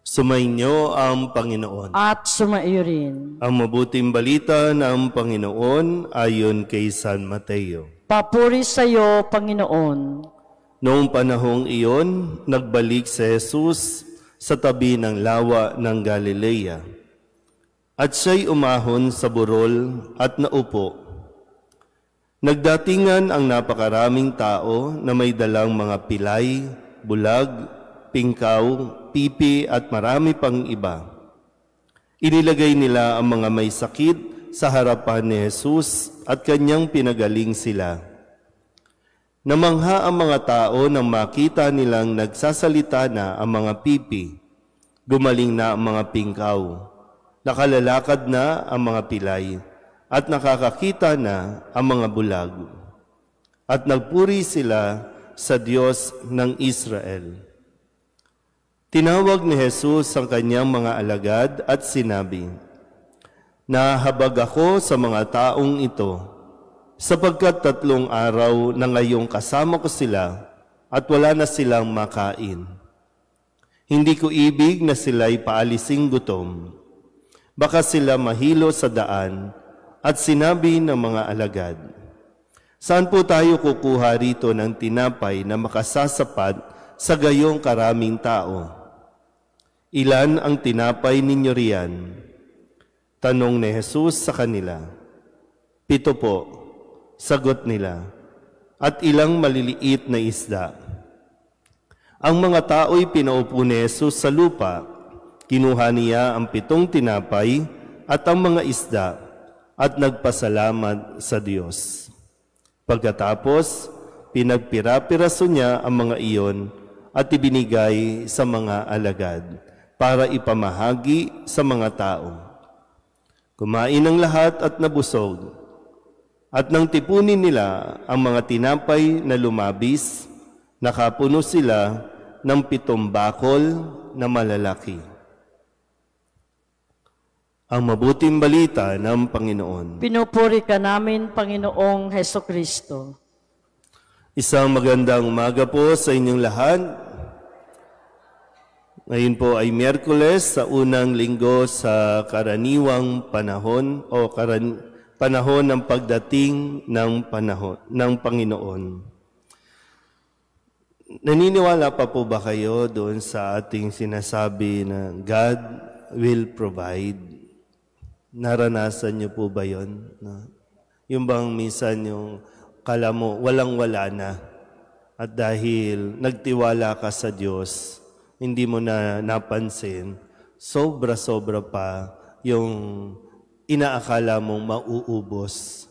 Sumainyo ang Panginoon. At sumaiyo rin. Ang mabuting balita ng Panginoon ayon kay San Mateo. Papuri sa iyo, Panginoon. Noong panahong iyon, nagbalik si Jesus sa tabi ng lawa ng Galilea. At siya'y umahon sa burol at naupo. Nagdatingan ang napakaraming tao na may dalang mga pilay, bulag, pingkaw, pipi at marami pang iba. Inilagay nila ang mga may sakit sa harapan ni Jesus at kanyang pinagaling sila. Namangha ang mga tao nang makita nilang nagsasalita na ang mga pipi, gumaling na ang mga pingkaw, nakalalakad na ang mga pilay, at nakakakita na ang mga bulag. At nagpuri sila sa Diyos ng Israel. Tinawag ni Jesus ang kanyang mga alagad at sinabi, "Nahabag ako sa mga taong ito, sapagkat 3 araw na ngayong kasama ko sila at wala na silang makain. Hindi ko ibig na sila'y paalising gutom. Baka sila mahilo sa daan." At sinabi ng mga alagad, "Saan po tayo kukuha rito ng tinapay na makasasapat sa gayong karaming tao? Ilan ang tinapay ninyo riyan?" Tanong ni Jesus sa kanila. "7 po," sagot nila, "at ilang maliliit na isda." Ang mga tao'y pinaupo ni Jesus sa lupa. Kinuha niya ang 7 tinapay at ang mga isda at nagpasalamat sa Diyos. Pagkatapos, pinagpira-piraso niya ang mga iyon at ibinigay sa mga alagad para ipamahagi sa mga tao. Kumain ang lahat at nabusog. At nang tipunin nila ang mga tinapay na lumabis, nakapuno sila ng 7 bakol na malalaki. Ang mabuting balita ng Panginoon. Pinupuri ka namin, Panginoong Hesukristo. Isang magandang umaga po sa inyong lahat. Ngayon po ay Miyerkules sa unang linggo sa karaniwang panahon o panahon ng pagdating ng Panginoon. Naniniwala pa po ba kayo doon sa ating sinasabi na God will provide? Naranasan niyo po ba yun? Yung bang minsan yung kala mo walang-wala na at dahil nagtiwala ka sa Diyos, hindi mo na napansin, sobra-sobra pa yung inaakala mong mauubos.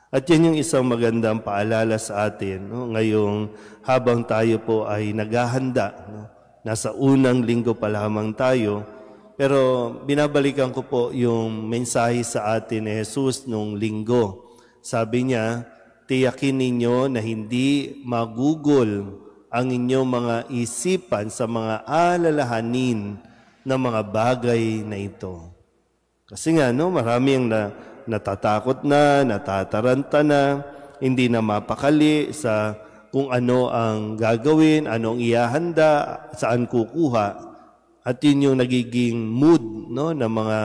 At yan yung isang magandang paalala sa atin, no? Ngayong habang tayo po ay naghahanda, no? Nasa unang linggo pa lamang tayo, pero binabalikan ko po yung mensahe sa atin ni Jesus nung linggo. Sabi niya, tiyakin ninyo na hindi magugol ang inyong mga isipan sa mga alalahanin ng mga bagay na ito. Kasi nga, no, marami ang natatakot na, natataranta na, hindi na mapakali sa kung ano ang gagawin, anong ihahanda, saan kukuha. At yun yung nagiging mood, no, ng mga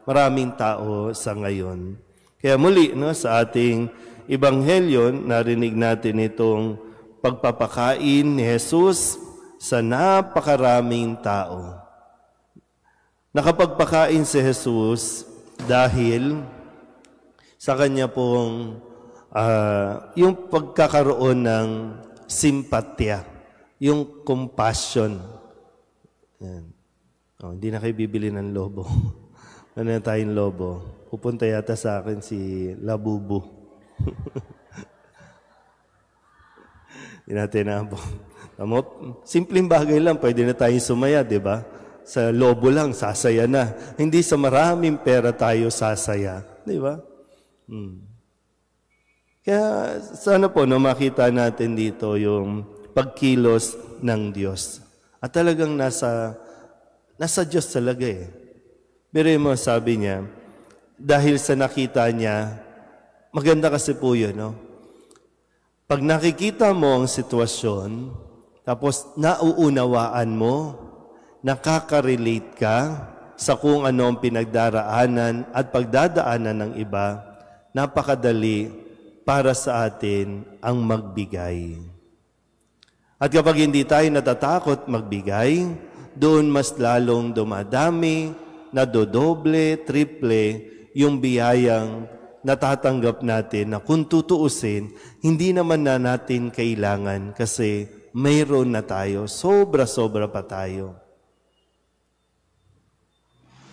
maraming tao sa ngayon. Kaya muli, no, sa ating Ebanghelyo, narinig natin itong pagpapakain ni Jesus sa napakaraming tao. Nakapagpakain si Jesus dahil sa kanya pong yung pagkakaroon ng simpatya, yung compassion. Yan. Hindi na kayo bibili ng lobo. Ano na tayong lobo? Pupunta yata sa akin si Labubu. Hindi natin na po. Simpleng bagay lang, pwede na tayong sumaya, di ba? Sa lobo lang, sasaya na. Hindi sa maraming pera tayo sasaya. Di ba? Kaya sana po no, makita natin dito yung pagkilos ng Diyos. At talagang nasa Diyos talaga eh. Pero mo sabi niya, dahil sa nakita niya, maganda kasi po yun, no? Pag nakikita mo ang sitwasyon, tapos nauunawaan mo, nakaka-relate ka sa kung ano ang pinagdaraanan at pagdadaanan ng iba, napakadali para sa atin ang magbigay. At kapag hindi tayo natatakot magbigay, doon mas lalong dumadami, nadodoble, triple yung biyayang natatanggap natin na kung tutuusin, hindi naman na natin kailangan kasi mayroon na tayo, sobra-sobra pa tayo.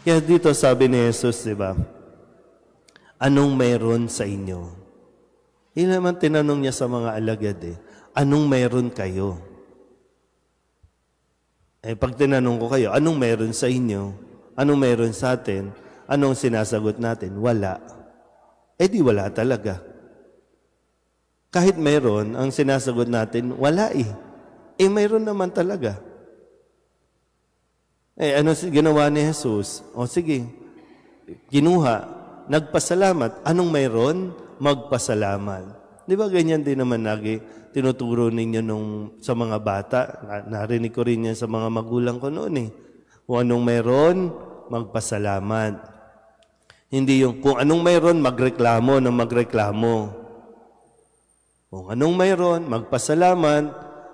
Kaya dito sabi ni Jesus, di ba? Anong mayroon sa inyo? Yun naman tinanong niya sa mga alagad Anong mayroon kayo? Pag tinanong ko kayo, anong mayroon sa inyo? Anong mayroon sa atin? Anong sinasagot natin? Wala. Di wala talaga. Kahit mayroon, ang sinasagot natin, wala mayroon naman talaga. Ano ginawa ni Jesus? Sige, kinuha, nagpasalamat. Anong mayroon? Magpasalamat. Di ba ganyan din naman lagi tinuturo ninyo sa mga bata? Narinig ko rin yan sa mga magulang ko noon Kung anong mayroon, magpasalamat. Hindi yung kung anong mayroon, magreklamo ng magreklamo. Kung anong mayroon, magpasalamat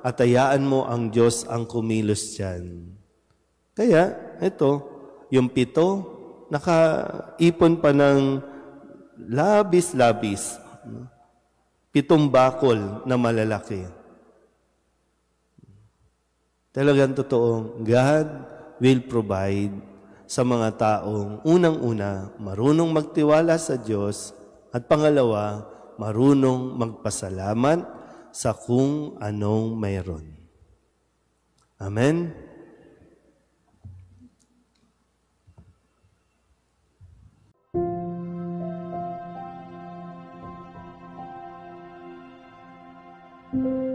at hayaan mo ang Diyos ang kumilos dyan. Kaya, ito, yung 7, nakaipon pa ng labis-labis. 7 bakol na malalaki. Talagang totoong, God will provide sa mga taong unang-una, marunong magtiwala sa Diyos at pangalawa, marunong magpasalamat sa kung anong mayroon. Amen? Thank you.